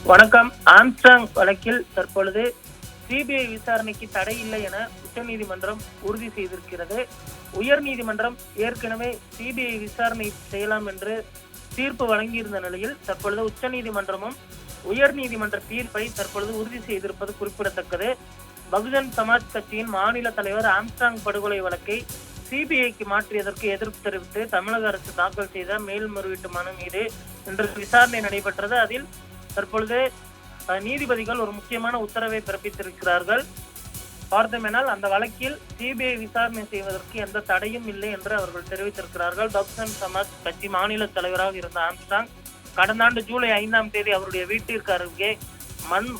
வணக்கம். ஆம்ஸ்ட்ராங் வழக்கில் தற்பொழுது சிபிஐ விசாரணைக்கு தடை இல்லை என உச்சநீதிமன்றம் உறுதி செய்திருக்கிறது. உயர்நீதிமன்றம் ஏற்கனவே சிபிஐ விசாரணை செய்யலாம் என்று தீர்ப்பு வழங்கியிருந்த நிலையில் தற்பொழுது உச்சநீதிமன்றமும் உயர்நீதிமன்ற தீர்ப்பை தற்பொழுது உறுதி செய்திருப்பது குறிப்பிடத்தக்கது. பகுஜன் சமாஜ் கட்சியின் மாநில தலைவர் ஆம்ஸ்ட்ராங் படுகொலை வழக்கை சிபிஐக்கு மாற்றியதற்கு எதிர்ப்பு தெரிவித்து தமிழக அரசு தாக்கல் செய்த மேல்முறையீட்டு மனு மீது இன்று விசாரணை நடைபெற்றது. அதில் தற்பொழுது நீதிபதிகள் ஒரு முக்கியமான உத்தரவை பிறப்பித்திருக்கிறார்கள். பார்த்தோமெனால் அந்த வழக்கில் சிபிஐ விசாரணை செய்வதற்கு எந்த தடையும் இல்லை என்று அவர்கள் தெரிவித்திருக்கிறார்கள். பகுஜன் சமாஜ் கட்சி மாநில தலைவராக இருந்த ஆம்ஸ்ட்ராங் கடந்த ஆண்டு ஜூலை 5ஆம் தேதி அவருடைய வீட்டிற்கு அருகே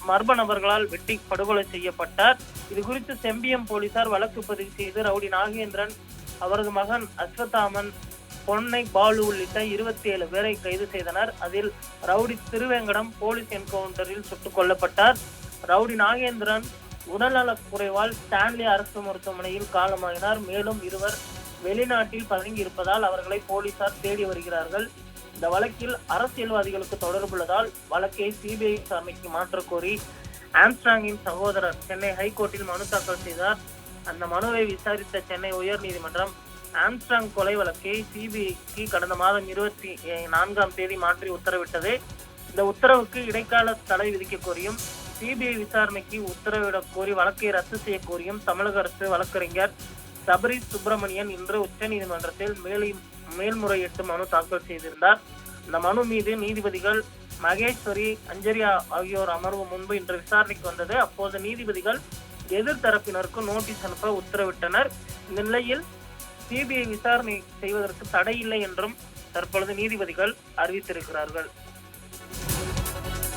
மர்ம நபர்களால் வெட்டி படுகொலை செய்யப்பட்டார். இது குறித்து செம்பியம் போலீசார் வழக்கு பதிவு செய்து ரவுடி நாகேந்திரன், அவரது மகன் அஸ்வத்தாமன், பொன்னை பாலு உள்ளிட்ட 27 பேரை கைது செய்தனர். அதில் ரவுடி திருவேங்கடம் போலீஸ் என்கவுண்டரில் சுட்டுக் கொல்லப்பட்டார். ரவுடி நாகேந்திரன் உடல்நலக் குறைவால் ஸ்டான்லி அரசு மருத்துவமனையில் காலமாகினார். மேலும் 2 வெளிநாட்டில் பதுங்கி இருப்பதால் அவர்களை போலீசார் தேடி வருகிறார்கள். இந்த வழக்கில் அரசியல்வாதிகளுக்கு தொடர்புள்ளதால் வழக்கை சிபிஐ விசாரணைக்கு மாற்ற கோரி ஆம்ஸ்ட்ராங்கின் சகோதரர் சென்னை ஹைகோர்ட்டில் மனு தாக்கல் செய்தார். அந்த மனுவை விசாரித்த சென்னை உயர்நீதிமன்றம் ஆம்ஸ்ட்ராங் கொலை வழக்கை சிபிஐக்கு கடந்த மாதம் 24ஆம் தேதி மாற்றி உத்தரவிட்டது. இந்த உத்தரவுக்கு இடைக்கால தடை விதிக்க கோரியும் சிபிஐ விசாரணைக்கு உத்தரவிடக் கோரி வழக்கை ரத்து செய்ய கோரியும் தமிழக அரசு வழக்கறிஞர் சபரி சுப்பிரமணியன் இன்று உச்சநீதிமன்றத்தில் மேல்முறையீட்டு மனு தாக்கல் செய்திருந்தார். இந்த மனு மீது நீதிபதிகள் மகேஸ்வரி, அஞ்சரியா ஆகியோர் அமர்வு முன்பு இன்று விசாரணைக்கு வந்தது. அப்போது நீதிபதிகள் எதிர்த்தரப்பினருக்கு நோட்டீஸ் அனுப்ப உத்தரவிட்டனர். இந்த நிலையில் சிபிஐ விசாரணை செய்வதற்கு தடை இல்லை என்றும் தற்பொழுது நீதிபதிகள் அறிவித்திருக்கிறார்கள்.